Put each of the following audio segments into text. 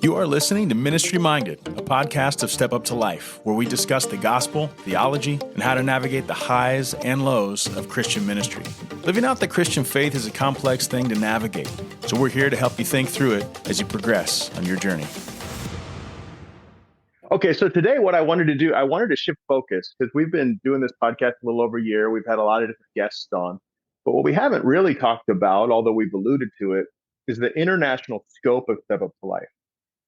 You are listening to Ministry Minded, a podcast of Step Up to Life, where we discuss the gospel, theology, and how to navigate the highs and lows of Christian ministry. Living out the Christian faith is a complex thing to navigate, so we're here to help you think through it as you progress on your journey. Okay, so today what I wanted to do, I wanted to shift focus because we've been doing this podcast a little over a year. We've had a lot of different guests on, but what we haven't really talked about, although we've alluded to it, is the international scope of Step Up to Life.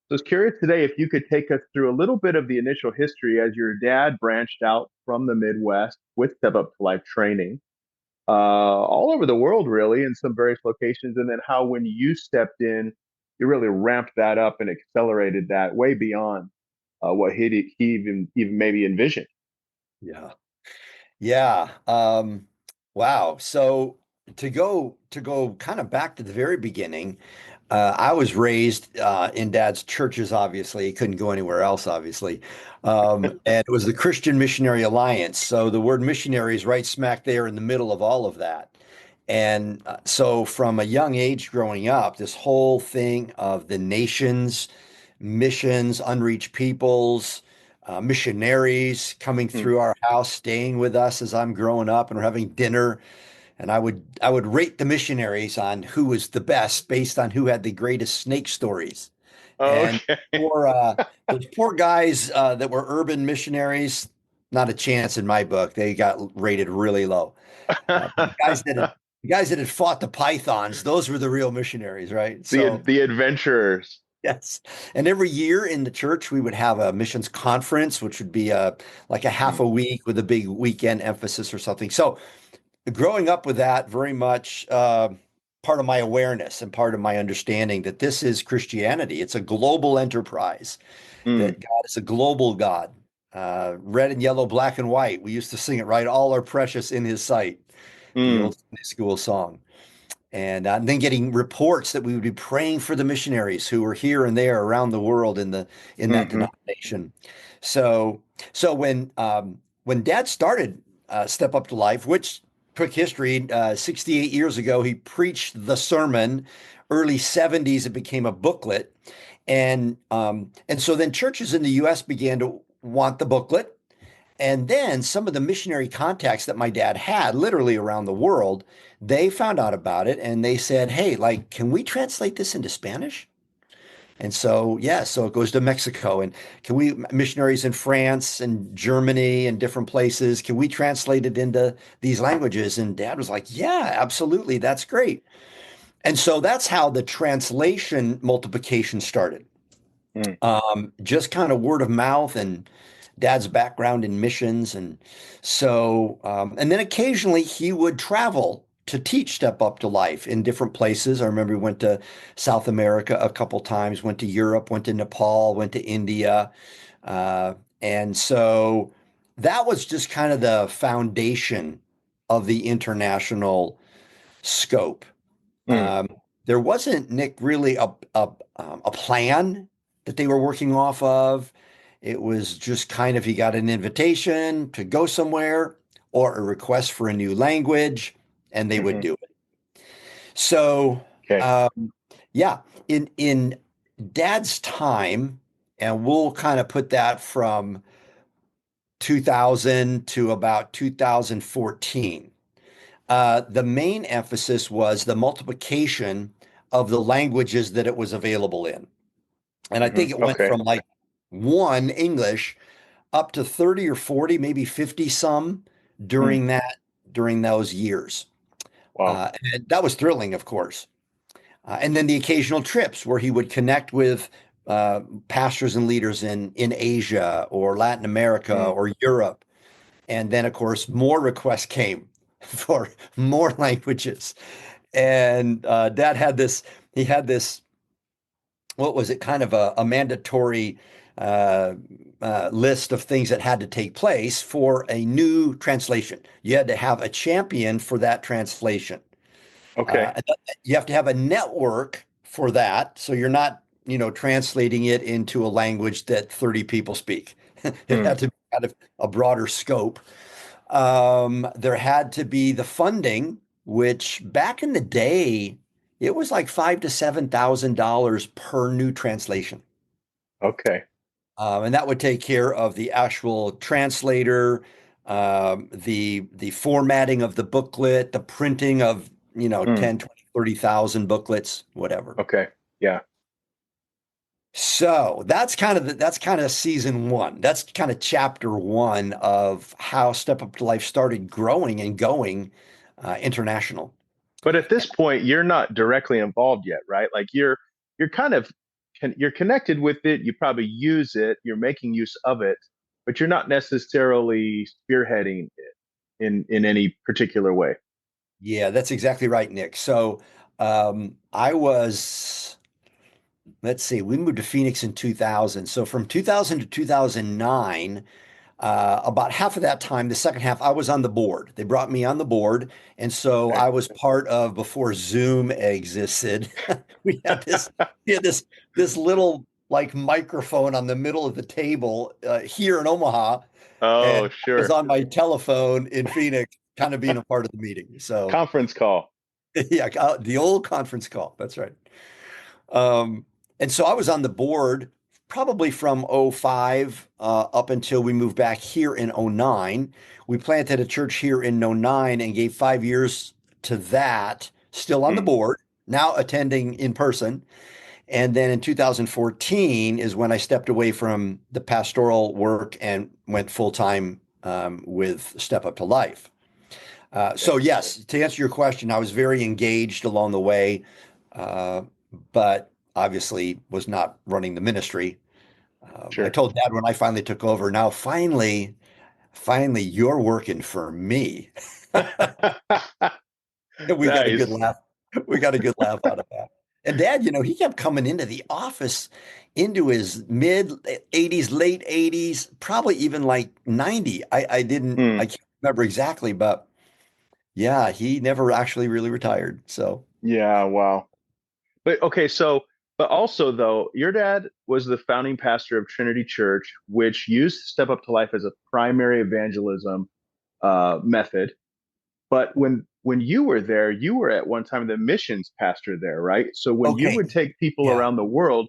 So I was curious today if you could take us through a little bit of the initial history as your dad branched out from the Midwest with Step Up to Life training all over the world, really, in some various locations, and then how when you stepped in, you really ramped that up and accelerated that way beyond what he even maybe envisioned. Yeah. Yeah. Wow. So to go kind of back to the very beginning, I was raised in Dad's churches, obviously. He couldn't go anywhere else, obviously. And it was the Christian Missionary Alliance. So the word missionary is right smack there in the middle of all of that. And so from a young age growing up, this whole thing of the nations, missions, unreached peoples, missionaries coming through our house, staying with us as I'm growing up, and we're having dinner. And I would rate the missionaries on who was the best based on who had the greatest snake stories. And Okay. those poor guys that were urban missionaries, not a chance in my book. They got rated really low. The guys that had fought the pythons, those were the real missionaries, right? The adventurers. Yes. And every year in the church, we would have a missions conference, which would be like a half a week with a big weekend emphasis or something. So growing up with that, very much part of my awareness and part of my understanding that this is Christianity. It's a global enterprise, that God is a global God, red and yellow, black and white. We used to sing it, right? All are precious in his sight, the old Sunday school song. And then getting reports that we would be praying for the missionaries who were here and there around the world in that denomination. So when Dad started Step Up to Life, which quick history, 68 years ago, he preached the sermon. Early 70s, it became a booklet, and so then churches in the U.S. began to want the booklet. And then some of the missionary contacts that my dad had literally around the world, they found out about it and they said, hey, like, can we translate this into Spanish? And so, yeah, so it goes to Mexico. And can we, missionaries in France and Germany and different places, can we translate it into these languages? And Dad was like, yeah, absolutely. That's great. And so that's how the translation multiplication started. Just kind of word of mouth and Dad's background in missions. And so, and then occasionally he would travel to teach Step Up to Life in different places. I remember we went to South America a couple times, went to Europe, went to Nepal, went to India. And so that was just kind of the foundation of the international scope. There wasn't, Nick, really a plan that they were working off of. It was just kind of, you got an invitation to go somewhere or a request for a new language, and they would do it. So, yeah, in Dad's time, and we'll kind of put that from 2000 to about 2014, the main emphasis was the multiplication of the languages that it was available in. And I think it went from like one English up to 30 or 40, maybe 50 some during those years. Wow. And that was thrilling, of course. And then the occasional trips where he would connect with pastors and leaders in Asia or Latin America or Europe. And then, of course, more requests came for more languages. And Dad had this, what was it, kind of a mandatory list of things that had to take place for a new translation. You had to have a champion for that translation. Okay. You have to have a network for that. So you're not, translating it into a language that 30 people speak. It had to be kind of a broader scope. There had to be the funding, which back in the day, it was like $5,000 to $7,000 per new translation. Okay. And that would take care of the actual translator, the formatting of the booklet, the printing of, Mm, 10, 20, 30,000 booklets, whatever. okay. Yeah. So that's kind of season one. That's kind of chapter one of how Step Up to Life started growing and going international. But at this point, you're not directly involved yet, right? Like you're kind of you're connected with it. You probably use it. You're making use of it, but you're not necessarily spearheading it in any particular way. Yeah, that's exactly right, Nick. So I was, let's see, we moved to Phoenix in 2000. So from 2000 to 2009, about half of that time, the second half, I was on the board. They brought me on the board. And so Okay. I was part of before Zoom existed. We had this, we had this little like microphone on the middle of the table here in Omaha. And Oh, I was sure. on my telephone in Phoenix, kind of being a part of the meeting. So Conference call. yeah, the old conference call. That's right. Um, and so I was on the board probably from '05 up until we moved back here in '09. We planted a church here in '09 and gave 5 years to that, still on the Mm, board, now attending in person. And then in 2014 is when I stepped away from the pastoral work and went full time with Step Up to Life. So okay. yes, to answer your question, I was very engaged along the way, uh, but obviously was not running the ministry. I Sure. told Dad when I finally took over, now finally, you're working for me. And we got a good Nice. laugh. We got a good laugh out of that. And Dad, he kept coming into the office into his mid 80s, late 80s, probably even like 90. I Mm, can't remember exactly, but yeah, he never actually really retired. So, yeah, wow. But okay, so but also though, your dad was the founding pastor of Trinity Church, which used Step Up to Life as a primary evangelism method. But when you were there, you were at one time the missions pastor there, right? So when you okay. would take people Yeah. around the world,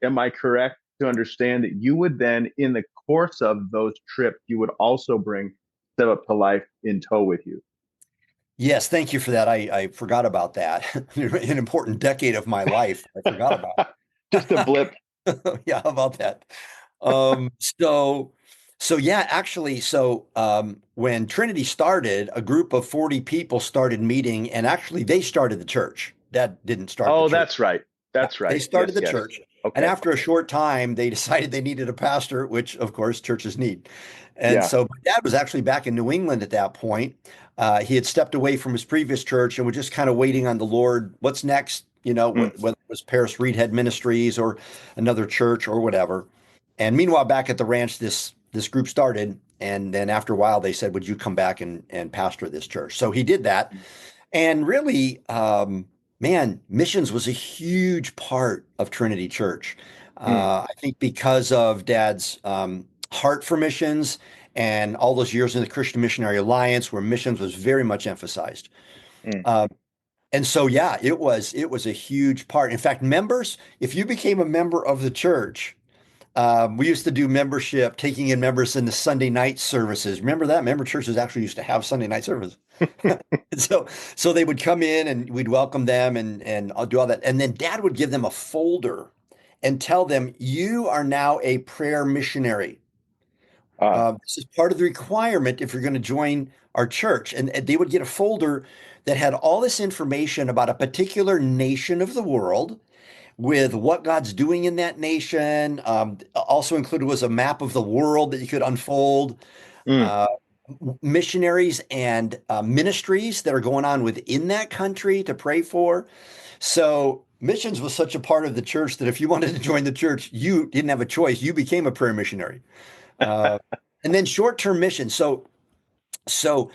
am I correct to understand that you would then, in the course of those trips, you would also bring Step Up to Life in tow with you? Yes, thank you for that. I forgot about that. An important decade of my life. I forgot about. Just a blip. Yeah, how about that? Um, so so yeah, actually, when Trinity started, a group of 40 people started meeting, and actually they started the church. That didn't start the Oh, church. that's right. Yeah, That's they right. started Yes, the yes. church, and Okay. after a short time, they decided they needed a pastor, which of course churches need. And Yeah. so my dad was actually back in New England at that point. He had stepped away from his previous church and was just kind of waiting on the Lord. What's next? Mm, Whether it was Paris Reedhead Ministries or another church or whatever. And meanwhile, back at the ranch, this group started, and then after a while, they said, "Would you come back and pastor this church?" So he did that, and really, man, missions was a huge part of Trinity Church. mm, I think because of Dad's heart for missions and all those years in the Christian Missionary Alliance, where missions was very much emphasized. mm. Uh, and so, yeah, it was a huge part. In fact, members, if you became a member of the church, we used to do membership, taking in members in the Sunday night services. Remember that? Member churches actually used to have Sunday night service. And so they would come in and we'd welcome them and I'll do all that. And then Dad would give them a folder and tell them, "You are now a prayer missionary. Ah, This is part of the requirement if you're going to join our church." And they would get a folder that had all this information about a particular nation of the world with what God's doing in that nation. Also included was a map of the world that you could unfold, mm. uh, missionaries and ministries that are going on within that country to pray for. So missions was such a part of the church that if you wanted to join the church, you didn't have a choice. You became a prayer missionary. Uh, and then short-term missions. So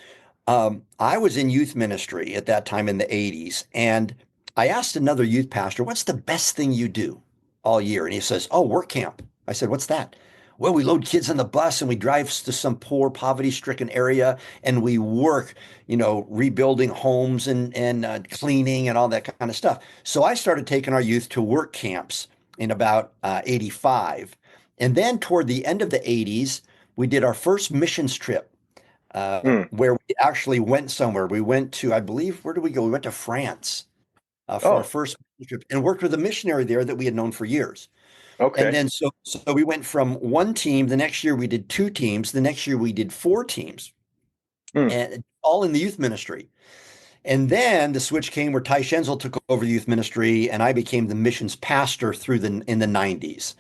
I was in youth ministry at that time in the '80s, and I asked another youth pastor, "What's the best thing you do all year?" And he says, "Oh, work camp." I said, "What's that?" "Well, we load kids on the bus and we drive to some poor, poverty-stricken area, and we work, rebuilding homes and cleaning and all that kind of stuff." So I started taking our youth to work camps in about '85. And then toward the end of the 80s, we did our first missions trip Hmm. where we actually went somewhere. We went to, I believe, where did we go? We went to France for our Oh, first mission trip and worked with a missionary there that we had known for years. And okay. then so we went from one team. The next year we did two teams. The next year we did four teams, Hmm. and all in the youth ministry. And then the switch came where Ty Schenzel took over the youth ministry, and I became the missions pastor through the in the 90s.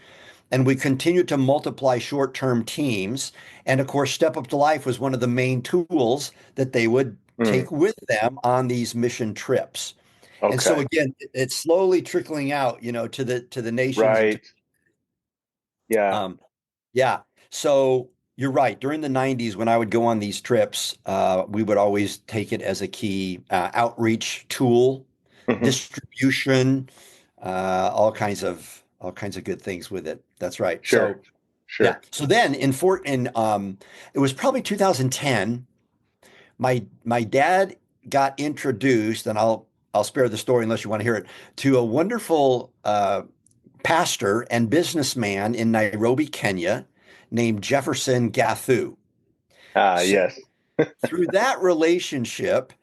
And we continued to multiply short-term teams. And of course, Step Up to Life was one of the main tools that they would Hmm. take with them on these mission trips. And so Okay. again, it's slowly trickling out, to the nations and to Right. Yeah. um, yeah. So you're right. During the 90s, when I would go on these trips, we would always take it as a key outreach tool, Hmm. distribution, all kinds of good things with it. That's right. Sure. So yeah. Sure. So then it was probably 2010. My dad got introduced, and I'll spare the story unless you want to hear it, to a wonderful pastor and businessman in Nairobi, Kenya, named Jefferson Gathu. Ah, So yes. through that relationship,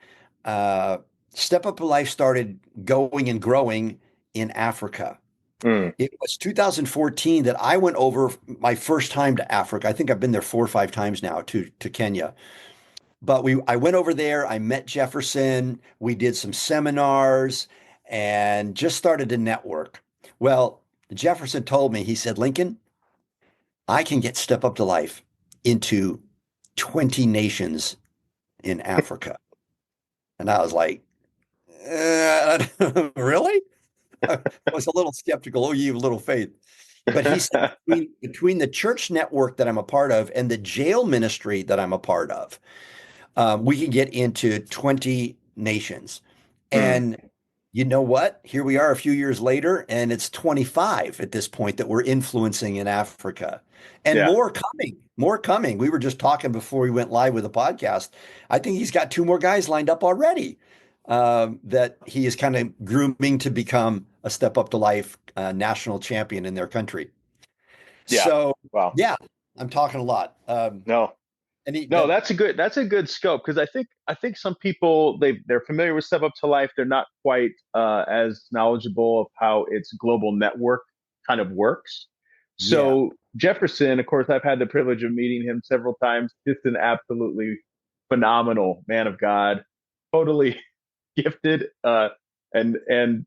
uh, Step Up to Life started going and growing in Africa. Hmm. It was 2014 that I went over my first time to Africa. I think I've been there 4 or 5 times now to Kenya. But I went over there, I met Jefferson, we did some seminars and just started to network. Well, Jefferson told me, he said, Lincoln, I can get Step Up to Life into 20 nations in Africa. And I was like, really? I was a little skeptical. Oh, you have little faith. But he said between the church network that I'm a part of and the jail ministry that I'm a part of, we can get into 20 nations. Hmm. And you know what? Here we are a few years later, and it's 25 at this point that we're influencing in Africa. And Yeah. more coming, more coming. We were just talking before we went live with the podcast. I think he's got two more guys lined up already that he is kind of grooming to become a Step Up to Life national champion in their country. Yeah. So, Wow. yeah, I'm talking a lot. No. No, That, that's a good scope because I think some people they're familiar with Step Up to Life. They're not quite as knowledgeable of how its global network kind of works. yeah. So Jefferson, of course, I've had the privilege of meeting him several times. Just an absolutely phenomenal man of God, totally gifted and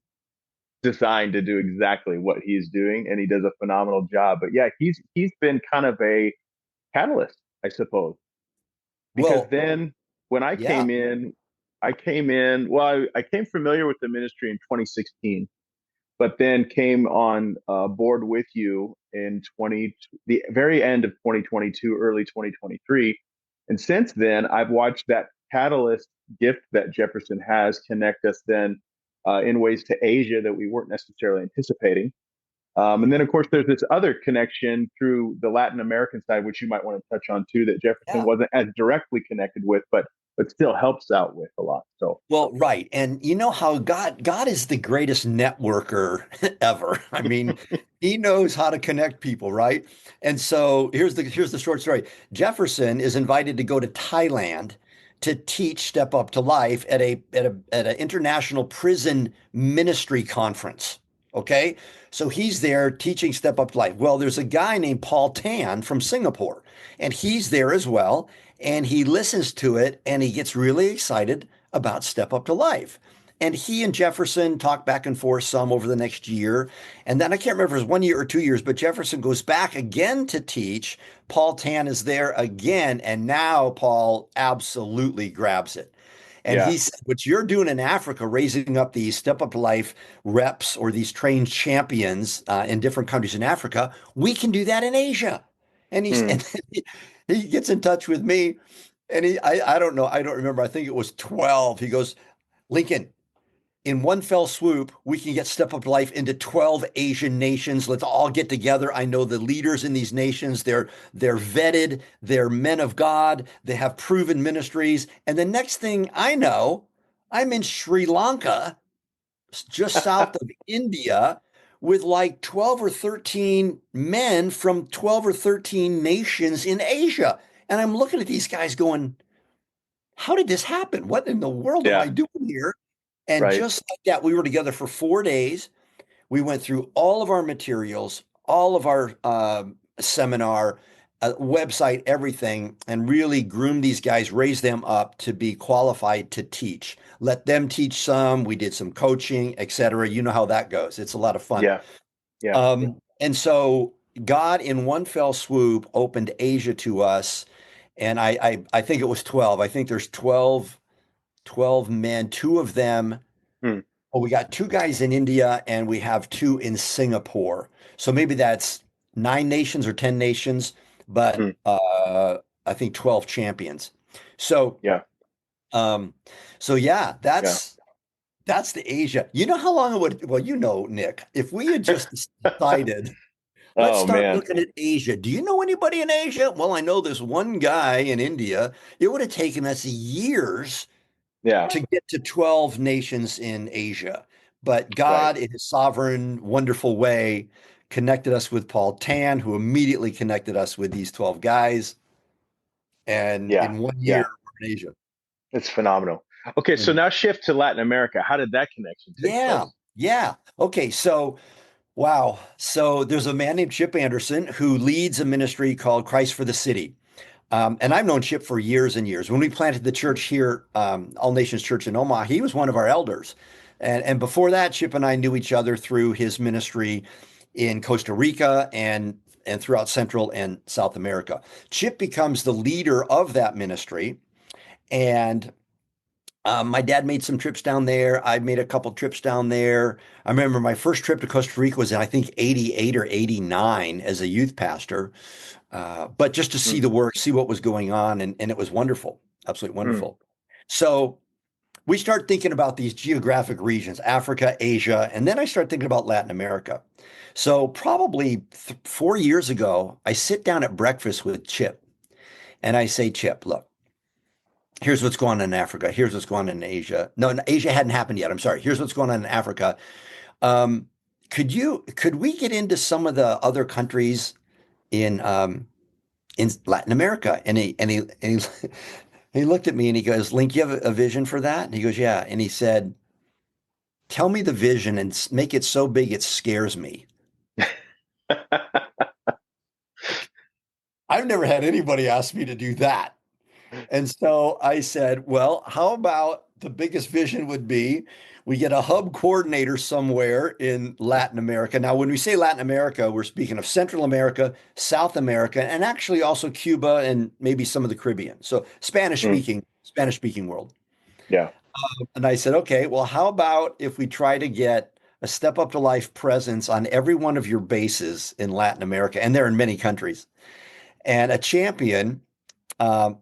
designed to do exactly what he's doing, and he does a phenomenal job. But yeah, he's been kind of a catalyst, I suppose, because Well, then when yeah. well, I came familiar with the ministry in 2016, but then came on board with you in the very end of 2022, early 2023. And since then, I've watched that catalyst gift that Jefferson has connect us then in ways to Asia that we weren't necessarily anticipating. And then, of course, there's this other connection through the Latin American side, which you might want to touch on too, that Jefferson Yeah. wasn't as directly connected with, but still helps out with a lot. So, Well, right. And you know how God is the greatest networker ever. I mean, he knows how to connect people, right? And so here's the short story. Jefferson is invited to go to Thailand to teach Step Up to Life at an international prison ministry conference. Okay? So he's there teaching Step Up to Life. Well, there's a guy named Paul Tan from Singapore, and he's there as well. And he listens to it and he gets really excited about Step Up to Life. And he and Jefferson talk back and forth some over the next year. And then I can't remember if it was 1 year or 2 years, but Jefferson goes back again to teach. Paul Tan is there again. And now Paul absolutely grabs it. And yeah. he said, what you're doing in Africa, raising up these Step Up to Life reps or these trained champions in different countries in Africa, we can do that in Asia. And Hmm. he gets in touch with me and I don't know, I don't remember. I think it was 12. He goes, Lincoln, in one fell swoop, we can get Step Up Life into 12 Asian nations. Let's all get together. I know the leaders in these nations. They're vetted, they're men of God, they have proven ministries. And the next thing I know, I'm in Sri Lanka, just south of India, with like 12 or 13 men from 12 or 13 nations in Asia. And I'm looking at these guys going, how did this happen? What in the world am I Yeah. doing here? And Right. just like that, we were together for 4 days. We went through all of our materials, all of our seminar, website, everything, and really groomed these guys, raised them up to be qualified to teach. Let them teach some. We did some coaching, etc. You know how that goes. It's a lot of fun. Yeah. Yeah. And so God, in one fell swoop, opened Asia to us. And I think it was 12. I think there's 12 men, two of them. Hmm. Well, we got two guys in India and we have two in Singapore. So maybe that's 9 nations or 10 nations, but Hmm. I think 12 champions. So Yeah. um, so yeah, Yeah. that's the Asia. You know how long it would, well, Nick, if we had just decided, let's Oh start man. looking at Asia. Do you know anybody in Asia? Well, I know this one guy in India. It would have taken us years Yeah. to get to 12 nations in Asia. But Right. God, in his sovereign, wonderful way, connected us with Paul Tan, who immediately connected us with these 12 guys. And Yeah. in one year, Yeah. we're in Asia. It's phenomenal. Okay, so And now shift to Latin America. How did that connection take yeah, place? yeah. Okay, so wow. So there's a man named Chip Anderson who leads a ministry called Christ for the City. And I've known Chip for years and years. When we planted the church here, All Nations Church in Omaha, he was one of our elders. And before that, Chip and I knew each other through his ministry in Costa Rica and throughout Central and South America. Chip becomes the leader of that ministry. And my dad made some trips down there. I made a couple trips down there. I remember my first trip to Costa Rica was in, I think, 88 or 89 as a youth pastor. But just to see Mm, the work, see what was going on, and it was wonderful, absolutely mm, wonderful. So we start thinking about these geographic regions, Africa, Asia, and then I start thinking about Latin America. So probably 4 years ago, I sit down at breakfast with Chip and I say, Chip, look, here's what's going on in Africa. Here's what's going on in Asia. No, Asia hadn't happened yet. I'm sorry. Here's what's going on in Africa. Um, could we get into some of the other countries in Latin America? He looked at me and he goes, Link, you have a vision for that? And he goes, yeah. And he said, tell me the vision and make it so big it scares me. I've never had anybody ask me to do that. And so I said, well, how about the biggest vision would be we get a hub coordinator somewhere in Latin America. Now, when we say Latin America, we're speaking of Central America, South America, and actually also Cuba and maybe some of the Caribbean. So mm, Spanish speaking world. yeah. And I said, okay, well, how about if we try to get a Step Up to Life presence on every one of your bases in Latin America, and they're in many countries, and a champion um,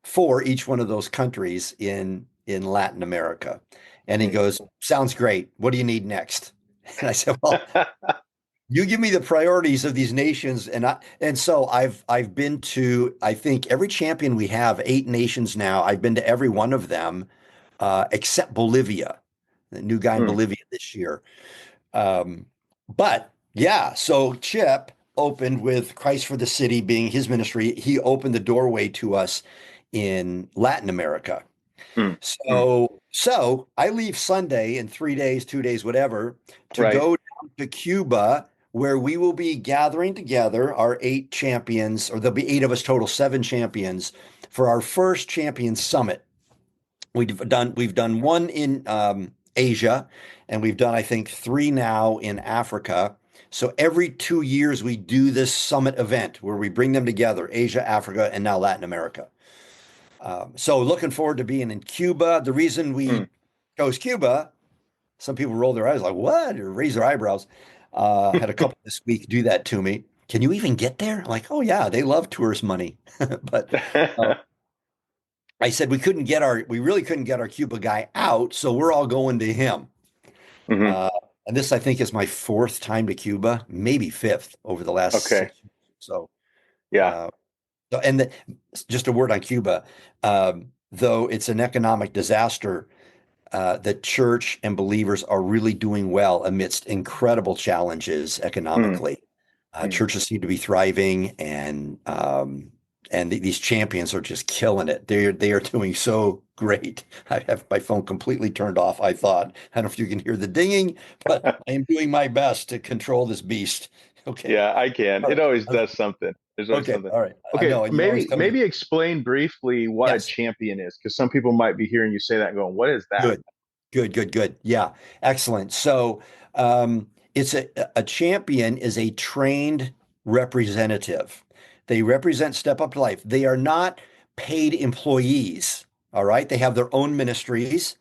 for each one of those countries in Latin America. And he Mm. goes, sounds great. What do you need next? And I said, well, you give me the priorities of these nations. And so I've been to, I think every champion we have, 8 nations now. I've been to every one of them, except Bolivia, the new guy in Mm, Bolivia this year. But yeah, so Chip opened with Christ for the City being his ministry. He opened the doorway to us in Latin America. mm, mm. So I leave Sunday in 3 days, 2 days, whatever, to Right. go down to Cuba, where we will be gathering together our 8 champions, or there'll be 8 of us total, 7 champions, for our first champion summit. We've done one in Asia, and we've done, I think, 3 now in Africa. So every 2 years we do this summit event where we bring them together, Asia, Africa, and now Latin America. So looking forward to being in Cuba. The reason we Mm. chose Cuba, some people roll their eyes like, what? Or raise their eyebrows. Had a couple this week do that to me. Can you even get there? I'm like, oh yeah, they love tourist money. But uh, I said we really couldn't get our Cuba guy out, so we're all going to him. Hmm. Uh, and this, I think, is my 4th time to Cuba, maybe 5th over the last Okay. 6 years. So, Yeah. uh, just a word on Cuba. Though it's an economic disaster, the church and believers are really doing well amidst incredible challenges Mm, economically. mm. Churches seem to be thriving, and these champions are just killing it. They are doing so great. I have my phone completely turned off. I thought, I don't know if you can hear the dinging, but I am doing my best to control this beast. Okay. Yeah, I can. All It right. always does something. There's always Okay. something. All right. I Okay, know you always maybe tell me. maybe explain briefly what a Yes. champion is, because some people might be hearing you say that and going, "What is that?" Good. Good, good, good. Yeah, excellent. So, it's a champion is a trained representative. They represent Step Up to Life. They are not paid employees. All right, they have their own ministries,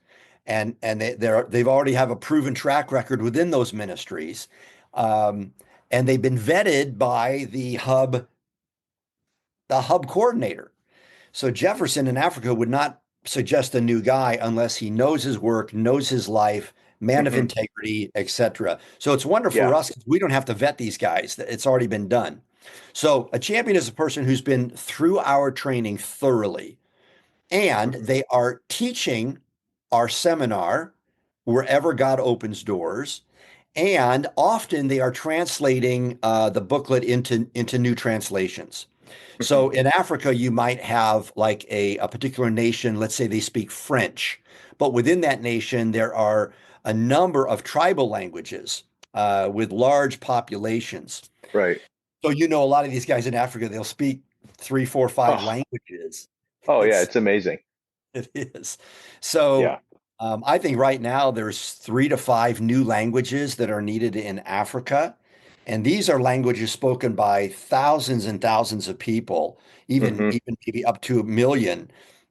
and they've already have a proven track record within those ministries, um, and they've been vetted by the hub coordinator. So Jefferson in Africa would not suggest a new guy unless he knows his work, knows his life, man of Hmm. integrity, etc. So it's wonderful for Yeah. us 'cause we don't have to vet these guys. It's already been done. So a champion is a person who's been through our training thoroughly, and Hmm. they are teaching our seminar wherever God opens doors. And often they are translating the booklet into new translations. Hmm. So in Africa, you might have like a particular nation, let's say they speak French, but within that nation, there are a number of tribal languages with large populations. Right. So, a lot of these guys in Africa, they'll speak three, four, five Oh, languages. oh yeah, It's it's amazing. it is. So Yeah. I think right now there's 3 to 5 new languages that are needed in Africa. And these are languages spoken by thousands and thousands of people, even, Hmm. even maybe up to a million,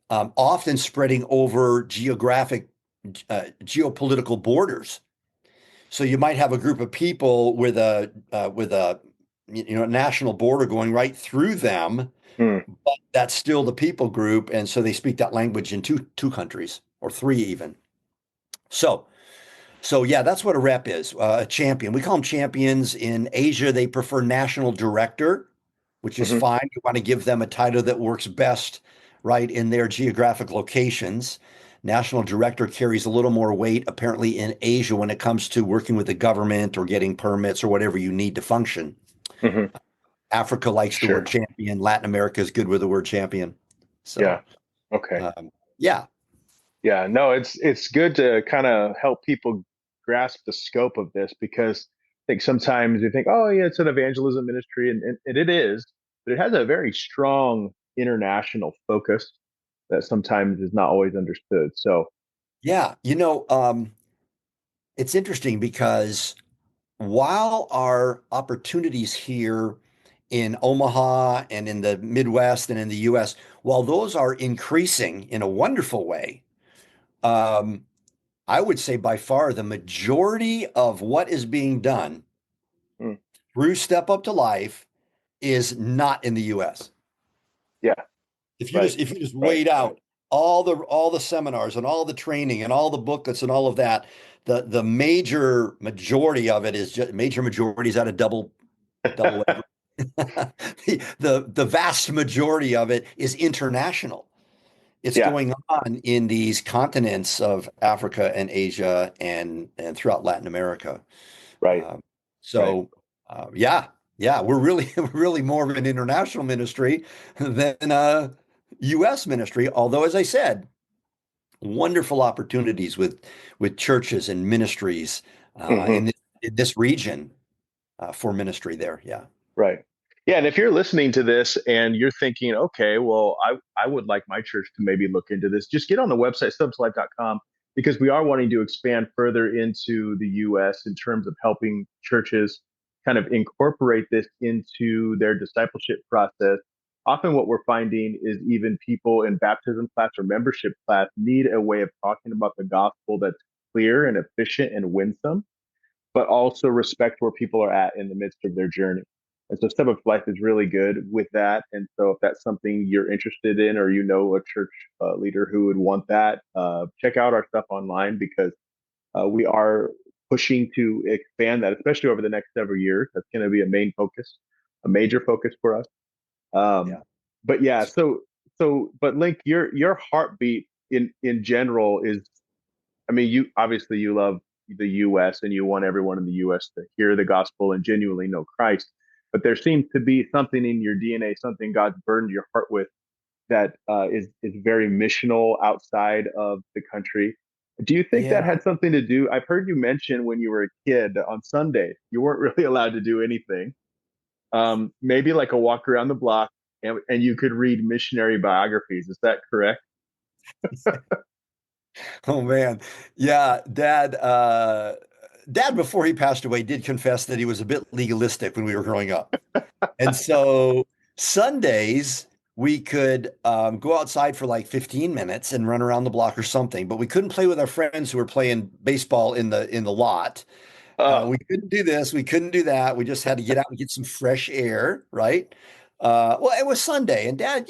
often spreading over geopolitical borders. So you might have a group of people with a national border going right through them, Mm. but that's still the people group, and so they speak that language in two countries or three even. So, so yeah, that's what a rep is. A champion. We call them champions in Asia. They prefer national director, which is Hmm. fine. You want to give them a title that works best, right, in their geographic locations. National director carries a little more weight, apparently, in Asia when it comes to working with the government or getting permits or whatever you need to function. Hmm. Africa likes the word Sure. champion. Latin America is good with the word champion. Yeah. So, Okay. yeah, Yeah. No, it's good to kind of help people grasp the scope of this, because I think sometimes you think, oh yeah, it's an evangelism ministry, and it is, but it has a very strong international focus that sometimes is not always understood. So, yeah. It's interesting because while our opportunities here in Omaha and in the Midwest and in the US, while those are increasing in a wonderful way, um, I would say by far the majority of what is being done mm, through Step Up to Life is not in the US. yeah, If you right, just if you just right, weighed out all the seminars and all the training and all the booklets and all of that, the major majority of it is just major majority is out of double whatever. The vast majority of it is international. It's yeah, going on in these continents of Africa and Asia and throughout Latin America. right, Um, right. so yeah, yeah, we're really we're really more of an international ministry than U.S. ministry. Although, as I said, wonderful opportunities with churches and ministries Hmm. in this region for ministry there. Yeah. Right. Yeah, and if you're listening to this and you're thinking, okay, well, I would like my church to maybe look into this, just get on the website, stubslife.com, because we are wanting to expand further into the US in terms of helping churches kind of incorporate this into their discipleship process. Often what we're finding is even people in baptism class or membership class need a way of talking about the gospel that's clear and efficient and winsome, but also respect where people are at in the midst of their journey. And so Step Up Life is really good with that. And so if that's something you're interested in, or you know a church leader who would want that, check out our stuff online, because we are pushing to expand that, especially over the next several years. That's going to be a main focus, a major focus for us. Um, Yeah. but yeah, but Link, your heartbeat in general is I mean, you obviously you love the U.S. and you want everyone in the U.S. to hear the gospel and genuinely know Christ. But there seems to be something in your DNA, something God's burdened your heart with that is very missional outside of the country. Do you think that Yeah. had something to do? I've heard you mention when you were a kid on Sunday, you weren't really allowed to do anything. Maybe like a walk around the block, and you could read missionary biographies. Is that correct? Oh man. Yeah, Dad before he passed away did confess that he was a bit legalistic when we were growing up. And so Sundays we could go outside for like 15 minutes and run around the block or something, but we couldn't play with our friends who were playing baseball in the lot. Uh, We couldn't do this, we couldn't do that. We just had to get out and get some fresh air, right? Well, it was Sunday, and Dad,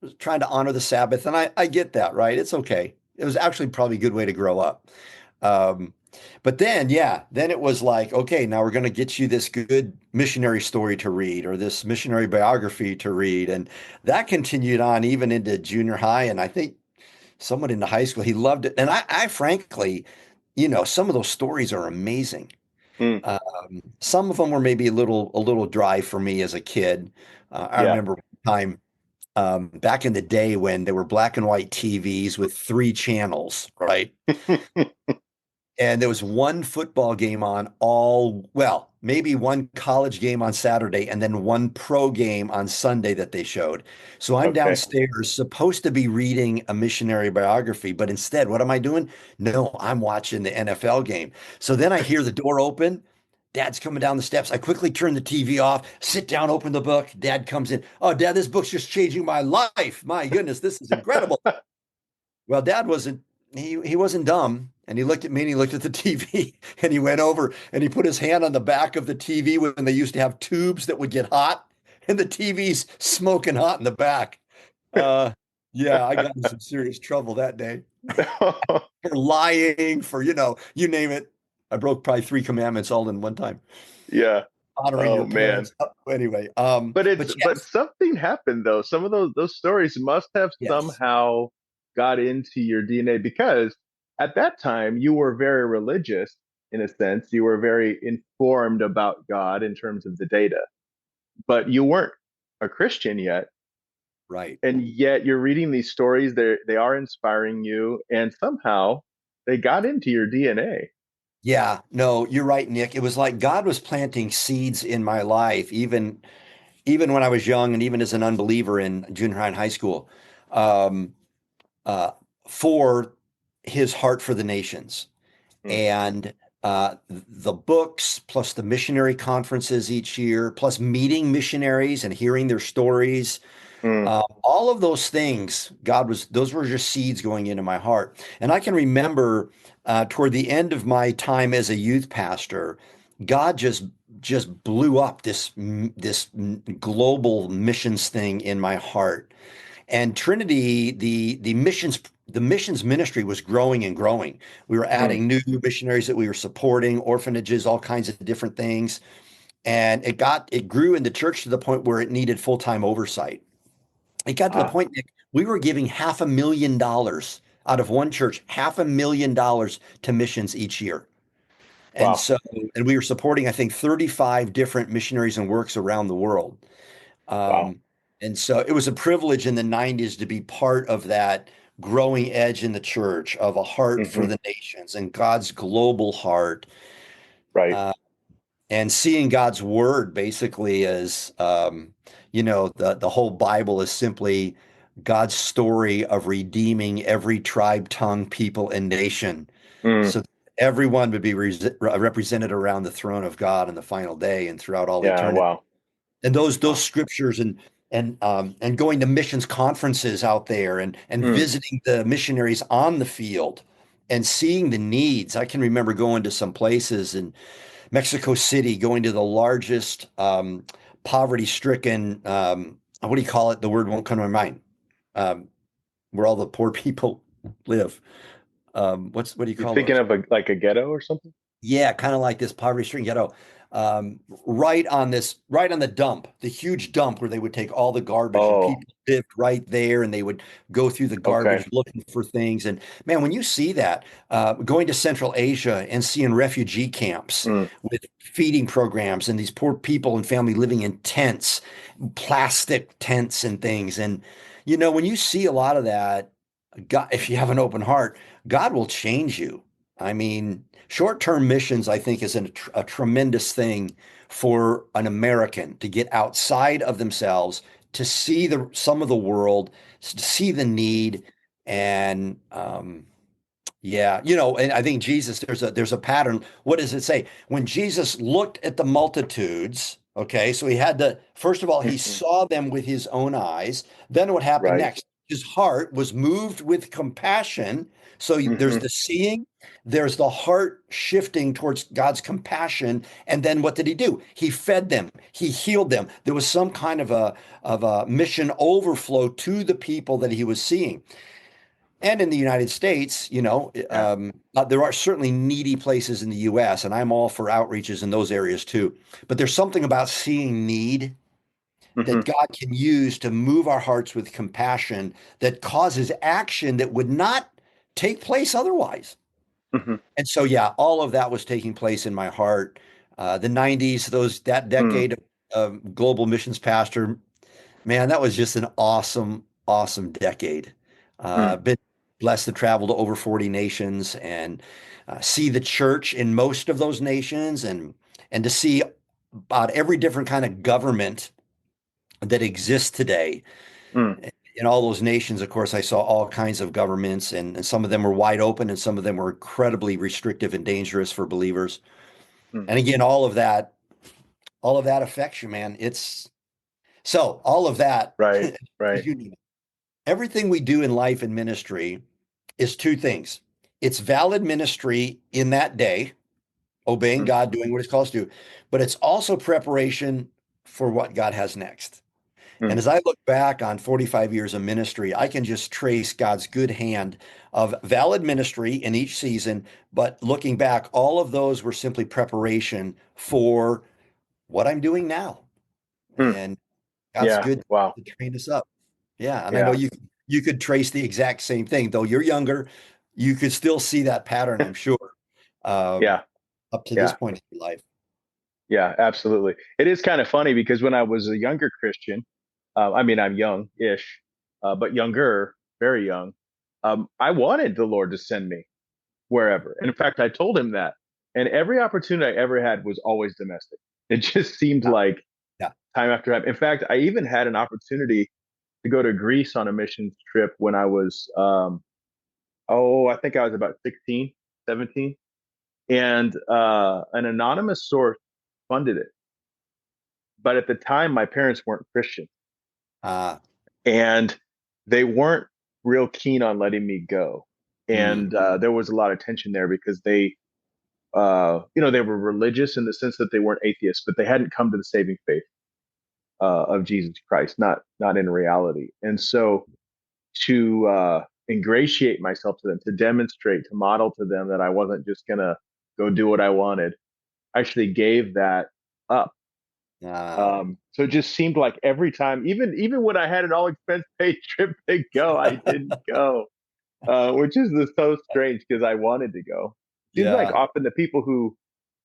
was trying to honor the Sabbath, and I get that, right? It's okay. It was actually probably a good way to grow up. Um, but then, yeah, then it was like, okay, now we're going to get you this good missionary story to read or this missionary biography to read. And that continued on even into junior high. And I think someone into high school, he loved it. And I frankly, some of those stories are amazing. mm, Some of them were maybe a little dry for me as a kid. I yeah. remember one time back in the day when there were black and white TVs with three channels, right? And there was one football game on well, maybe one college game on Saturday and then one pro game on Sunday that they showed. So I'm Okay. downstairs supposed to be reading a missionary biography, but instead, what am I doing? No, I'm watching the NFL game. So then I hear the door open. Dad's coming down the steps. I quickly turn the TV off, sit down, open the book. Dad comes in. Oh, Dad, this book's just changing my life. My goodness, this is incredible. Well, Dad wasn't he wasn't dumb, and he looked at me and he looked at the TV and he went over and he put his hand on the back of the TV when they used to have tubes that would get hot and the TV's smoking hot in the back. Uh yeah, I got in some serious trouble that day for lying, for you name it. I broke probably three commandments all in one time. Yeah. Honoring Oh your man. parents. Anyway, But but but yes, something happened though. Some of those stories must have yes, somehow got into your DNA because at that time you were very religious in a sense. You were very informed about God in terms of the data, but you weren't a Christian yet. right. And yet you're reading these stories, they are inspiring you, and somehow they got into your DNA. Yeah, no, you're right, Nick. It was like God was planting seeds in my life, even when I was young, and even as an unbeliever in junior high and high school, um, uh, for His heart for the nations, Mm, and the books, plus the missionary conferences each year, plus meeting missionaries and hearing their stories. mm, All of those things, those were just seeds going into my heart. And I can remember toward the end of my time as a youth pastor, God just blew up this global missions thing in my heart. And Trinity, the missions ministry was growing and growing. We were mm. adding new missionaries that we were supporting, orphanages, all kinds of different things. And it grew in the church to the point where it needed full-time oversight. It got to the Ah, point, Nick, we were giving $500,000 out of one church, $500,000 to missions each year. And wow, so, and we were supporting, I think, 35 different missionaries and works around the world. wow. Um, and so it was a privilege in the 90s to be part of that growing edge in the church of a heart for Hmm. the nations and God's global heart. Right. Uh, and seeing God's word basically as the whole Bible is simply God's story of redeeming every tribe, tongue, people, and nation, Mm, so that everyone would be represented around the throne of God in the final day and throughout all yeah, eternity. wow, And those wow. scriptures and going to missions conferences out there and Mm, visiting the missionaries on the field and seeing the needs. I can remember going to some places and Mexico City, going to the largest poverty-stricken, what do you call it? The word won't come to my mind. Um, where all the poor people live. What do you you're call thinking those? of like a ghetto or something? Yeah, kind of like this poverty-stricken ghetto. right on the dump, the huge dump where they would take all the garbage and Oh, people lived right there and they would go through the okay. garbage looking for things. And man, when you see that, going to Central Asia and seeing refugee camps Mm, with feeding programs and these poor people and family living in tents, plastic tents and things. And, when you see a lot of that, God, if you have an open heart, God will change you. I mean, short-term missions, I think, is a tremendous thing for an American to get outside of themselves, to see some of the world, to see the need, and yeah, and I think Jesus, there's a pattern. What does it say? When Jesus looked at the multitudes, okay, so he had to, first of all, he mhm, saw them with his own eyes. Then what happened right. next? His heart was moved with compassion. So there's Hmm. the seeing, there's the heart shifting towards God's compassion. And then what did he do? He fed them, he healed them. There was some kind of a mission overflow to the people that he was seeing. And in the United States, Yeah. there are certainly needy places in the US, and I'm all for outreaches in those areas too. But there's something about seeing need Hmm. that God can use to move our hearts with compassion that causes action that would not take place otherwise. Hmm. And so, yeah, all of that was taking place in my heart. The 90s, that Mm, decade of global missions pastor, man, that was just an awesome, awesome decade. mm, Been blessed to travel to over 40 nations and see the church in most of those nations and to see about every different kind of government that exists today. mm, In all those nations, of course, I saw all kinds of governments, and some of them were wide open, and some of them were incredibly restrictive and dangerous for believers. mm. And again, all of that affects you, man. It's so all of that, Right. Right. you need everything we do in life and ministry is two things. It's valid ministry in that day, obeying Mm, God, doing what He's called us to do, but it's also preparation for what God has next. And mm, as I look back on 45 years of ministry, I can just trace God's good hand of valid ministry in each season, but looking back, all of those were simply preparation for what I'm doing now. mm. And God's Yeah. good Wow. to train us up. Yeah, and I know Yeah. you could trace the exact same thing, though you're younger. You could still see that pattern, I'm sure, um, Yeah. up to this Yeah. point in your life. Yeah. Absolutely. It is kind of funny because when I was a younger Christian, I mean, I'm young-ish, but younger, very young. I wanted the Lord to send me wherever. And in fact, I told him that. And every opportunity I ever had was always domestic. It just seemed Yeah, like yeah. time after time. In fact, I even had an opportunity to go to Greece on a mission trip when I was, I think I was about 16, 17. And an anonymous source funded it. But at the time, my parents weren't Christian Uh, and they weren't real keen on letting me go. mm, And there was a lot of tension there because they were religious in the sense that they weren't atheists, but they hadn't come to the saving faith of Jesus Christ, not in reality. And so to ingratiate myself to them, to demonstrate, to model to them that I wasn't just gonna go do what I wanted, I actually gave that up. uh, So it just seemed like every time, even when I had an all expense paid trip to go, I didn't go, which is so strange because I wanted to go. Seems like yeah, often the people who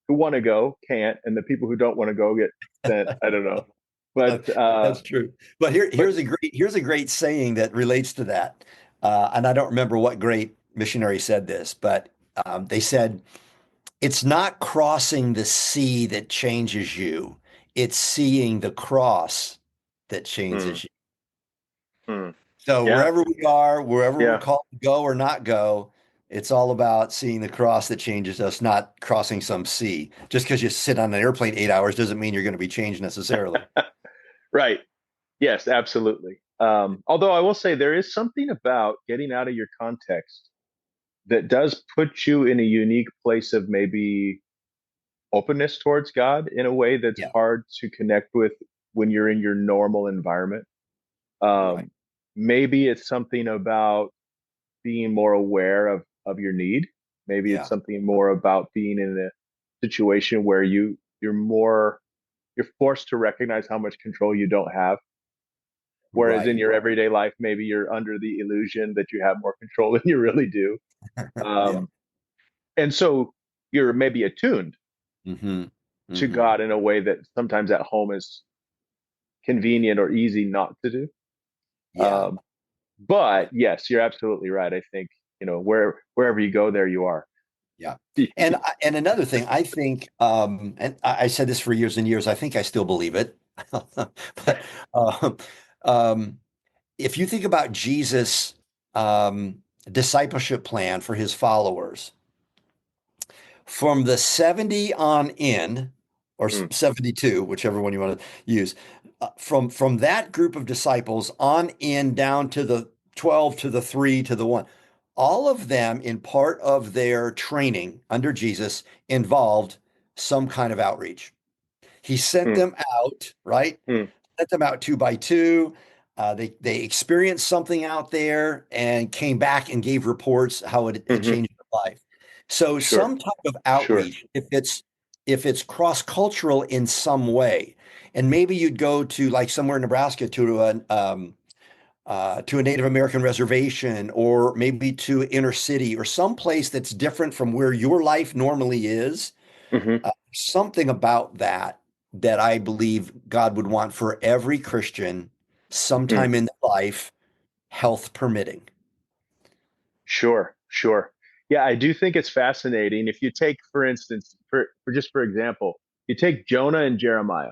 want to go can't, and the people who don't want to go get sent. I don't know, uh, but that's true. But but here's a great saying that relates to that. And I don't remember what great missionary said this, but they said, it's not crossing the sea that changes you. It's seeing the cross that hmm, changes you. hmm, So yeah, wherever we are, wherever we're yeah. called to go or not go, it's all about seeing the cross that changes us, not crossing some sea. Just because you sit on an airplane 8 hours doesn't mean you're going to be changed necessarily. Right. Yes, absolutely. Although I will say there is something about getting out of your context that does put you in a unique place of maybe openness towards God in a way that's Yeah, hard to connect with when you're in your normal environment. right. Um, Maybe it's something about being more aware of your need. Maybe it's Yeah, something more about being in a situation where you're you're forced to recognize how much control you don't have. Whereas in Right. your everyday life, maybe you're under the illusion that you have more control than you really do. Yeah. Um, and so you're maybe attuned Hmm. to Hmm. God in a way that sometimes at home is convenient or easy not to do. Yeah. Um, but yes, you're absolutely right. I think, wherever you go, there you are. Yeah. And another thing, I think, and I said this for years and years, I think I still believe it. But um, um, if you think about Jesus' discipleship plan for his followers, from the 70 on in, or Mm, 72, whichever one you want to use, from that group of disciples on in down to the 12 to the 3 to the 1, all of them in part of their training under Jesus involved some kind of outreach. He sent mm, them out, right? mm, Sent them out two by two. They experienced something out there and came back and gave reports how it had hmm. changed their life. So Sure, some type of sure. outreach, if it's cross-cultural in some way, and maybe you'd go to like somewhere in Nebraska to a Native American reservation, or maybe to inner city, or some place that's different from where your life normally is. Hmm. Something about that I believe God would want for every Christian Hmm. sometime in their life, health permitting. Sure, sure. Yeah, I do think it's fascinating. If you take, for instance, for example, you take Jonah and Jeremiah,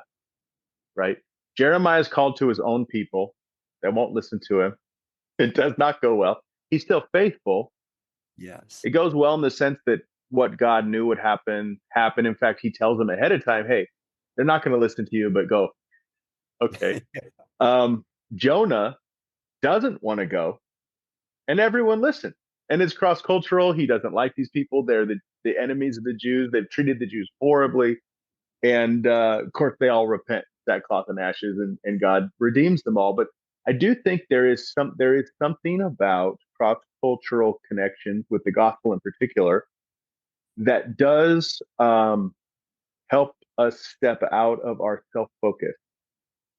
right? Jeremiah is called to his own people. They won't listen to him. It does not go well. He's still faithful. Yes. It goes well in the sense that what God knew would happen happened. In fact, he tells them ahead of time, "Hey, they're not going to listen to you, but go." Okay. Um, Jonah doesn't want to go, and everyone listened. And it's cross cultural. He doesn't like these people. They're the enemies of the Jews. They've treated the Jews horribly. And of course, they all repent, sackcloth and ashes, and God redeems them all. But I do think there is something about cross cultural connections with the gospel in particular that does help us step out of our self focus.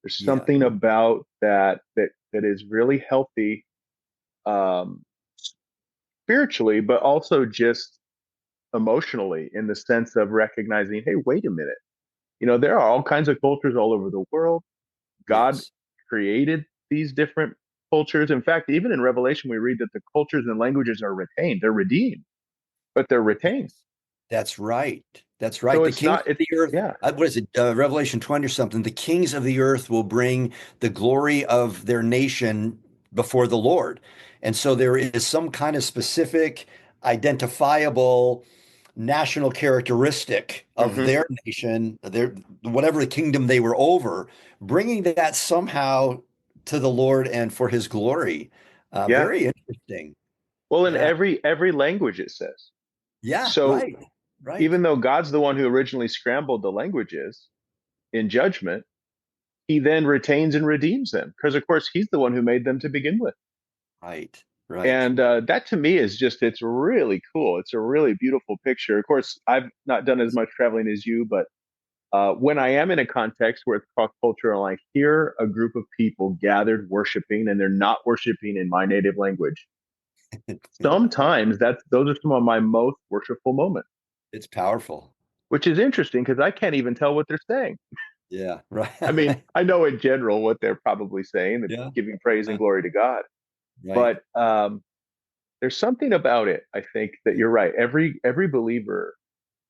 There's Yeah. something about that is really healthy, um, spiritually, but also just emotionally, in the sense of recognizing, hey, wait a minute. There are all kinds of cultures all over the world. God Yes. created these different cultures. In fact, even in Revelation, we read that the cultures and languages are retained. They're redeemed, but they're retained. That's right. That's right. So The it's kings not, of the earth, yeah. what is it, Revelation 20 or something? The kings of the earth will bring the glory of their nation before the Lord. And so there is some kind of specific, identifiable national characteristic of Hmm. their nation, their whatever kingdom they were over, bringing that somehow to the Lord and for his glory. Yeah. Very interesting. Well, in Yeah. every language it says. Yeah. So Right. Right. even though God's the one who originally scrambled the languages in judgment, he then retains and redeems them because, of course, he's the one who made them to begin with. Right. Right. And that to me is it's really cool. It's a really beautiful picture. Of course, I've not done as much traveling as you, but when I am in a context where it's cross cultural, I hear a group of people gathered worshiping, and they're not worshiping in my native language. Sometimes those are some of my most worshipful moments, It's powerful. which is interesting because I can't even tell what they're saying. Yeah, right. I mean, I know in general what they're probably saying, that Yeah, giving praise and glory to God, right. but there's something about it. I think that you're right. Every believer,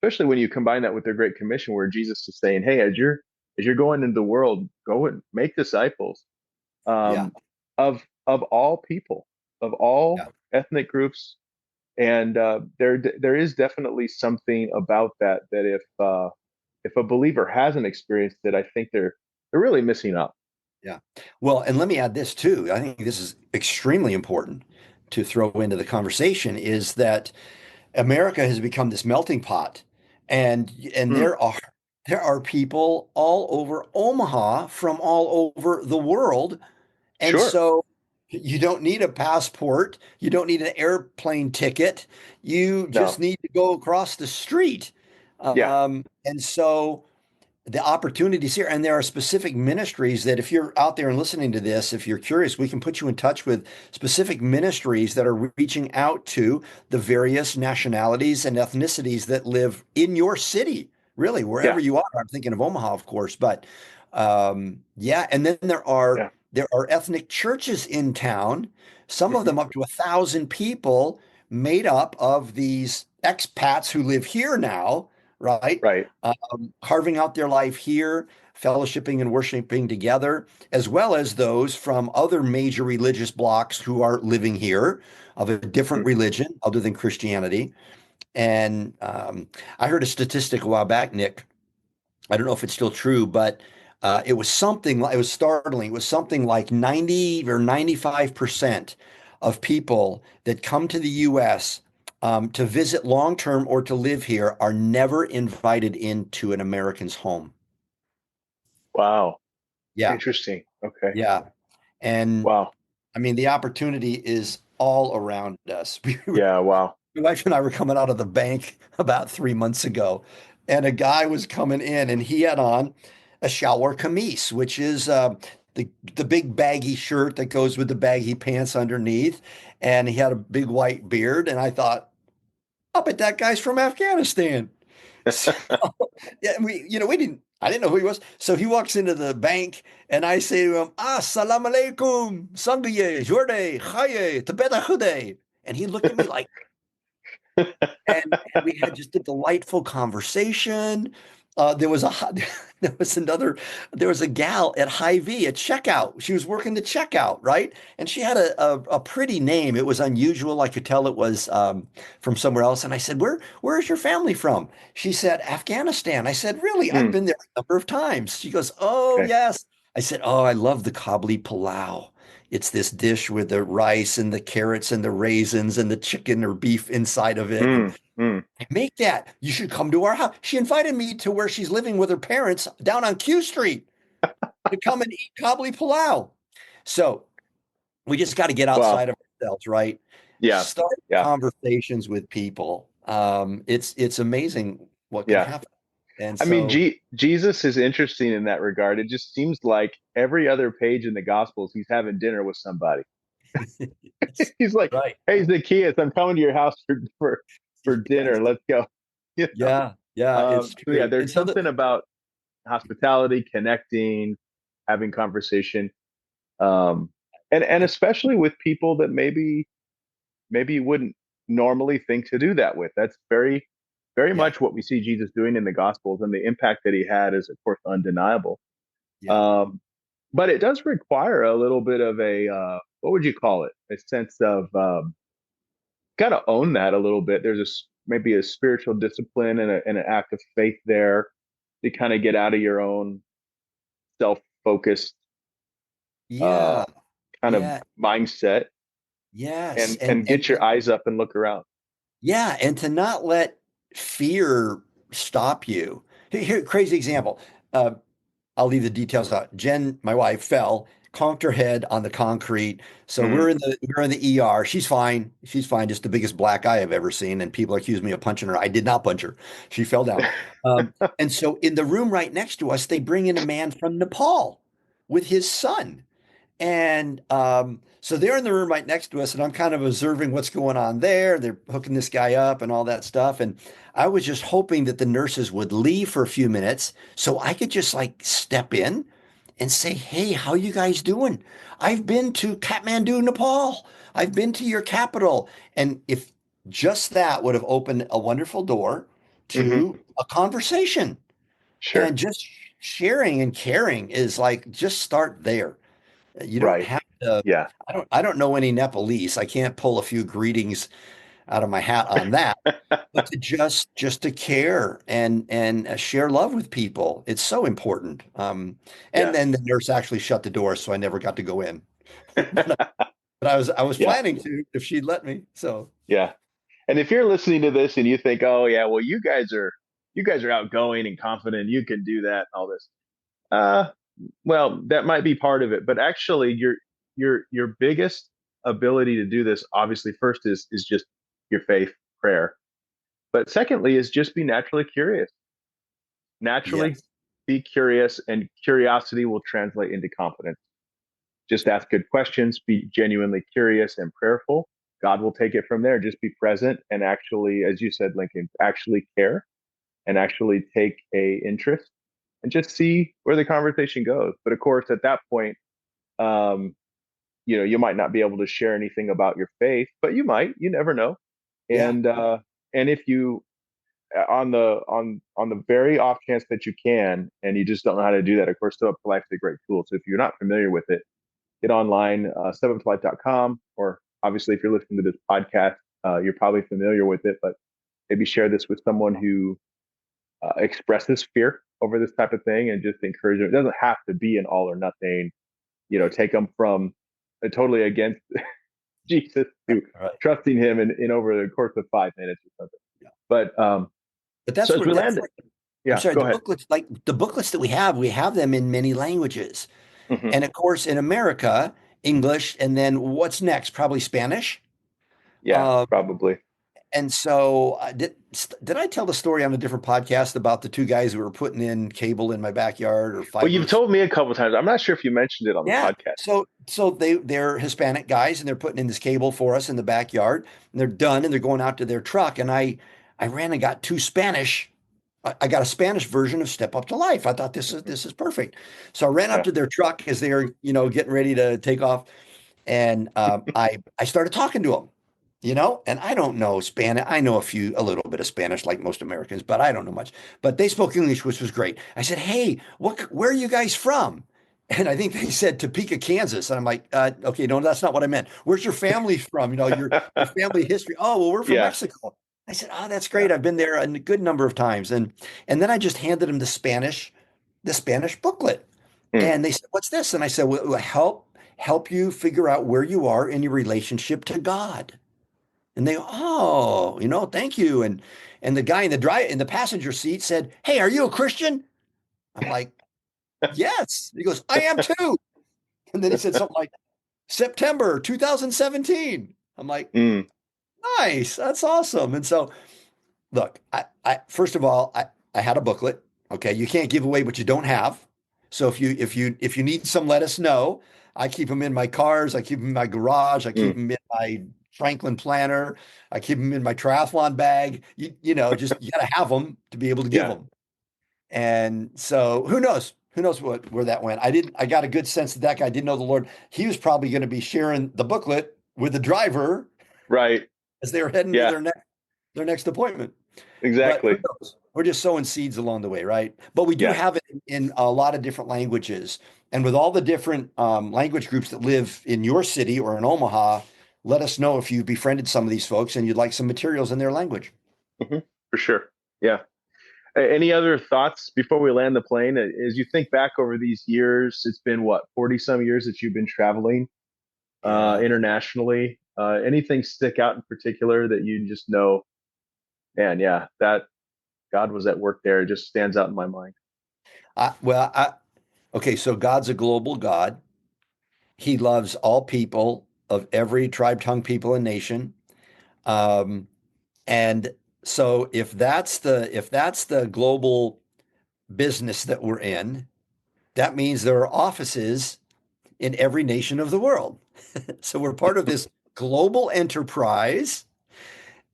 especially when you combine that with their Great Commission, where Jesus is saying, "Hey, as you're going into the world, go and make disciples Yeah, um, of all people, of all yeah, ethnic groups." And there is definitely something about that if a believer hasn't experienced it, I think they're really missing out. yeah. Well, and let me add this too. I think this is extremely important to throw into the conversation is that America has become this melting pot, and Hmm. there are people all over Omaha from all over the world. And Sure. so you don't need a passport, you don't need an airplane ticket, you just No. need to go across the street. Yeah. And so the opportunities here, and there are specific ministries that if you're out there and listening to this, if you're curious, we can put you in touch with specific ministries that are reaching out to the various nationalities and ethnicities that live in your city, really, wherever Yeah. you are. I'm thinking of Omaha, of course, but yeah, and then Yeah. there are ethnic churches in town, some of Hmm. them up to 1,000 people, made up of these expats who live here now, right? Right. Carving out their life here, fellowshipping and worshiping together, as well as those from other major religious blocks who are living here of a different Hmm. religion other than Christianity. And I heard a statistic a while back, Nick. I don't know if it's still true, but it was something, it was startling. It was something like 90 or 95% of people that come to the US to visit long term or to live here are never invited into an American's home. Wow. Yeah, Interesting. Okay. yeah. And Wow. I mean, the opportunity is all around us. Yeah. Wow. My wife and I were coming out of the bank about 3 months ago, and a guy was coming in, and he had on a shalwar kameez, which is the big baggy shirt that goes with the baggy pants underneath, and he had a big white beard, and I thought, I bet that guy's from Afghanistan. So, yeah, we didn't. I didn't know who he was. So he walks into the bank, and I say to him, "Assalamu alaikum, sangiye, jorde, chaye, tabeta khude." And he looked at me like, and we had just a delightful conversation. There was a there was another there was a gal at Hy-Vee at checkout. She was working the checkout, right? And she had a pretty name. It was unusual. I could tell it was from somewhere else. And I said, where is your family from? She said, Afghanistan. I said, really? I've Hmm. been there a number of times. She goes, oh, Okay. yes. I said, oh, I love the kabli palau. It's this dish with the rice and the carrots and the raisins and the chicken or beef inside of it. And Hmm. Hmm. I make that. You should come to our house. She invited me to where she's living with her parents down on Q Street to come and eat kabli palau. So we just got to get Wow. outside of ourselves, right? Yeah. Start Yeah. conversations with people. It's amazing what can Yeah. happen. And I mean, so Jesus is interesting in that regard. It just seems like every other page in the Gospels, he's having dinner with somebody. He's like, right. "Hey, Zacchaeus, I'm coming to your house for Yes. dinner. Let's go." You know? Yeah. Yeah, it's So yeah, true. And there's so something about hospitality, connecting, having conversation, um, and especially with people that maybe you wouldn't normally think to do that with. That's very yeah, much what we see Jesus doing in the Gospels, and the impact that he had is, of course, undeniable. yeah, Um, but it does require a little bit of a what would you call it? A sense of got to own that a little bit. There's maybe a spiritual discipline and an act of faith there to kind of get out of your own self-focused uh, yeah, kind of yeah, mindset yes. and get your eyes up and look around. Yeah, and to not let fear stop you. Crazy example. Uh, I'll leave the details out. Jen, my wife, fell, conked her head on the concrete. So Mm. we're in the ER. She's fine. She's fine. Just the biggest black eye I've ever seen. And people accuse me of punching her. I did not punch her. She fell down. And so in the room right next to us, they bring in a man from Nepal with his son. And so they're in the room right next to us, and I'm kind of observing what's going on there. They're hooking this guy up and all that stuff. And I was just hoping that the nurses would leave for a few minutes so I could just like step in and say, hey, how you guys doing? I've been to Kathmandu, Nepal. I've been to your capital. And if just that would have opened a wonderful door Hmm. to a conversation Sure. and just sharing and caring is like, just start there. You don't Right. have to. Yeah. I don't know any Nepalese. I can't pull a few greetings out of my hat on that. But to just to care and share love with people, it's so important. And Yeah. then the nurse actually shut the door, so I never got to go in. But I was Yeah. planning to if she'd let me. So Yeah. And if you're listening to this and you think, "Oh yeah, well you guys are outgoing and confident, you can do that," and all this. Uh, well, that might be part of it, but actually, your biggest ability to do this, obviously, first is just your faith, prayer, but secondly is just be naturally curious. Naturally yes, be curious, and curiosity will translate into confidence. Just ask good questions, be genuinely curious and prayerful. God will take it from there. Just be present and actually, as you said, Lincoln, actually care and actually take a interest and just see where the conversation goes. But of course, at that point, um, you might not be able to share anything about your faith, but you might. You never know. Yeah. And if you on the very off chance that you can, and you just don't know how to do that, of course, Step Up to Life is a great tool. So if you're not familiar with it, get online, stepuptolife.com, or obviously if you're listening to this podcast, you're probably familiar with it, but maybe share this with someone who expresses fear over this type of thing, and just encourage them. It doesn't have to be an all or nothing, take them from totally against Jesus to Right. trusting him in over the course of 5 minutes or something. Yeah. But But that's so as where we that's land, where, I'm yeah, sorry, go the ahead. booklets, like the booklets that we have them in many languages. Hmm. And of course, in America, English, and then what's next? Probably Spanish. Yeah, Um, probably. and so did I tell the story on a different podcast about the two guys who were putting in cable in my backyard or Well, you've fibers? told me a couple times. I'm not sure if you mentioned it on the Yeah. podcast. So they're Hispanic guys and they're putting in this cable for us in the backyard and they're done and they're going out to their truck and I ran and got two Spanish. I got a Spanish version of Step Up to Life. I thought this is perfect. So I ran out Yeah. to their truck as they were, getting ready to take off and I started talking to them, and I don't know Spanish. I know a little bit of Spanish like most Americans, but I don't know much. But they spoke English, which was great. I said, "Hey, where are you guys from?" And I think they said Topeka, Kansas. And I'm like, okay, no, that's not what I meant. Where's your family from? Your family history. Oh, well, we're from Yeah. Mexico. I said, oh, that's Yeah. great. I've been there a good number of times. And then I just handed them the Spanish booklet. Mm. And they said, what's this? And I said, well, it will help you figure out where you are in your relationship to God. And they go, oh, thank you. And the guy in the passenger seat said, hey, are you a Christian? I'm like, yes. He goes, I am too. And then he said something like September 2017. I'm like, Mm. nice. That's awesome. And so look, I first of all, I had a booklet. Okay. You can't give away what you don't have. So if you need some, let us know. I keep them in my cars. I keep them in my garage. I keep Mm. them in my Franklin planner. I keep them in my triathlon bag. Just you got to have them to be able to give Yeah. them. And so who knows? Who knows where that went? I got a good sense that guy didn't know the Lord. He was probably going to be sharing the booklet with the driver Right. as they were heading to Yeah. their next appointment. But who Exactly. knows? We're just sowing seeds along the way, right? But we do Yeah. have it in a lot of different languages. And with all the different language groups that live in your city or in Omaha, let us know if you've befriended some of these folks and you'd like some materials in their language. Hmm. For sure. Yeah. Any other thoughts before we land the plane? As you think back over these years, it's been what, 40 some years that you've been traveling Yeah. internationally. Anything stick out in particular that you just know, man, yeah, that God was at work there. It just stands out in my mind. Okay, so God's a global God. He loves all people of every tribe, tongue, people, and nation. Um, and so if that's the global business that we're in, that means there are offices in every nation of the world. So we're part of this global enterprise,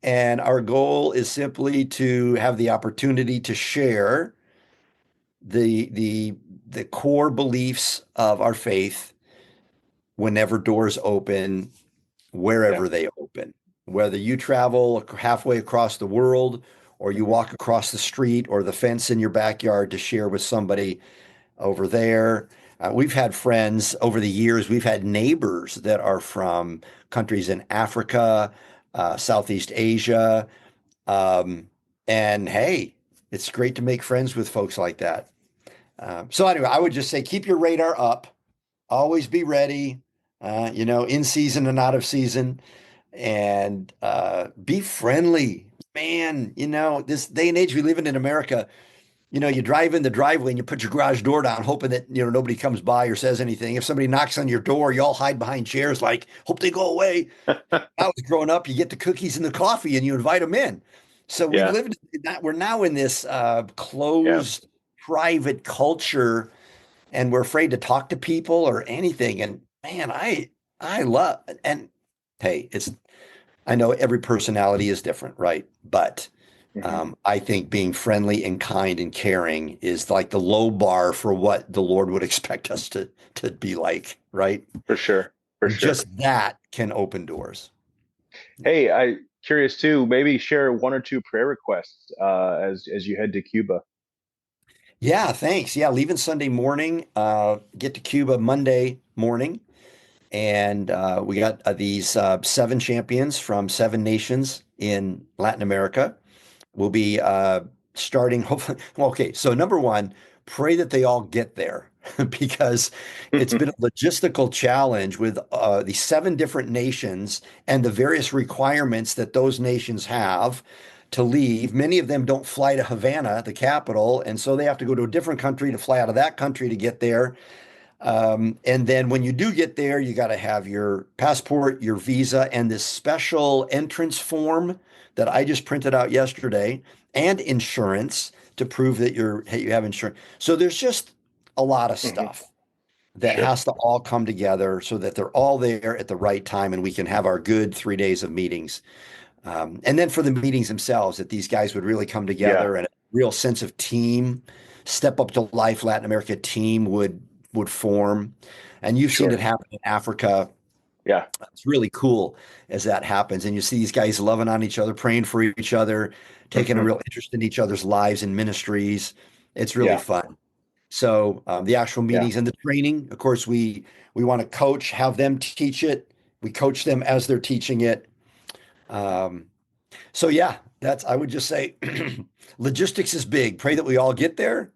and our goal is simply to have the opportunity to share the core beliefs of our faith whenever doors open, Yeah. wherever they open. Whether you travel halfway across the world or you Hmm. walk across the street or the fence in your backyard to share with somebody over there. We've had friends over the years, we've had neighbors that are from countries in Africa, Southeast Asia. Um, and hey, it's great to make friends with folks like that. So, anyway, I would just say keep your radar up, always be ready, in season and out of season, and be friendly. Man, this day and age we live in America, you drive in the driveway and you put your garage door down, hoping that, nobody comes by or says anything. If somebody knocks on your door, you all hide behind chairs, like, hope they go away. I was growing up, you get the cookies and the coffee and you invite them in. So we Yeah. lived that we're now in this Yeah. closed, private culture, and we're afraid to talk to people or anything. And man, I love, and hey, I know every personality is different, right? But I think being friendly and kind and caring is like the low bar for what the Lord would expect us to be like, right? For sure. For And sure. just that can open doors. Hey, I curious too, maybe share one or two prayer requests as you head to Cuba. Yeah, thanks. Yeah, leaving Sunday morning, get to Cuba Monday morning. And we got these 7 champions from 7 nations in Latin America. We'll be starting, hopefully. Well, okay, so number one, pray that they all get there because it's been a logistical challenge with the 7 different nations and the various requirements that those nations have to leave. Many of them don't fly to Havana, the capital, and so they have to go to a different country to fly out of that country to get there. And then when you do get there, you got to have your passport, your visa, and this special entrance form that I just printed out yesterday, and insurance to prove that you have insurance. So there's just a lot of stuff that Sure. has to all come together so that they're all there at the right time and we can have our good 3 days of meetings. And then for the meetings themselves, that these guys would really come Yeah. together and a real sense of team, step up to life Latin America team would form. And you've seen Sure. it happen in Africa. Yeah. It's really cool as that happens. And you see these guys loving on each other, praying for each other, taking a real interest in each other's lives and ministries. It's really Yeah. fun. So the actual Yeah. meetings and the training, of course, we want to coach, have them teach it. We coach them as they're teaching it. So yeah, I would just say logistics is big. Pray that we all get there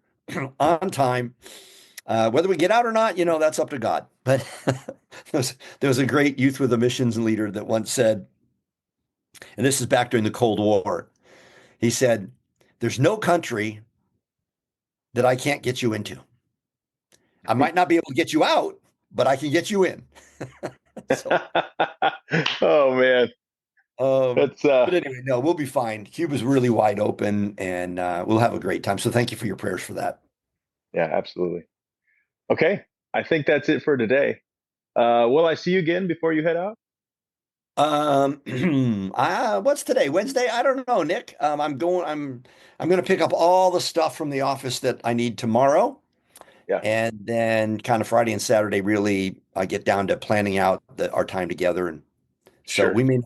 on time. Whether we get out or not, that's up to God. But there was a great Youth with a Missions leader that once said, and this is back during the Cold War, he said, "There's no country that I can't get you into. I might not be able to get you out, but I can get you in." So, Oh man. That's but anyway, no, we'll be fine. Cuba's really wide open, and we'll have a great time. So thank you for your prayers for that. yeah, absolutely. Okay. I think that's it for today. Will I see you again before you head out? What's today? Wednesday? I don't know, Nick. I'm going to pick up all the stuff from the office that I need tomorrow. Yeah. And then kind of Friday and Saturday, really, I get down to planning out our time together. And so Sure. we may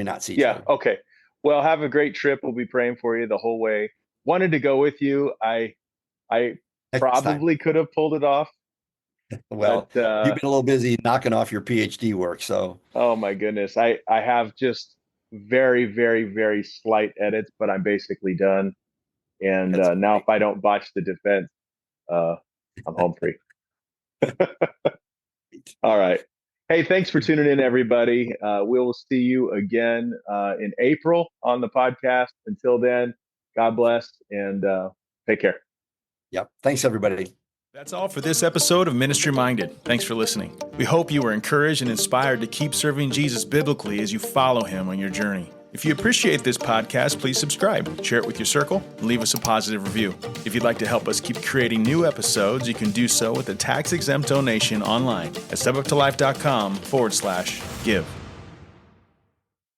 not see each Yeah. other. Okay. Well, have a great trip. We'll be praying for you the whole way. Wanted to go with you. I Next time. probably could have pulled it off, Well, but you've been a little busy knocking off your PhD work, so oh my goodness, I have just very, very, very slight edits, but I'm basically done. And that's now, great. if I don't botch the defense, I'm home free. All right. Hey, thanks for tuning in, everybody. We'll see you again in April on the podcast. Until then, God bless and take care. Yep. Thanks, everybody. That's all for this episode of Ministry Minded. Thanks for listening. We hope you were encouraged and inspired to keep serving Jesus biblically as you follow him on your journey. If you appreciate this podcast, please subscribe, share it with your circle, and leave us a positive review. If you'd like to help us keep creating new episodes, you can do so with a tax-exempt donation online at stepuptolife.com/give.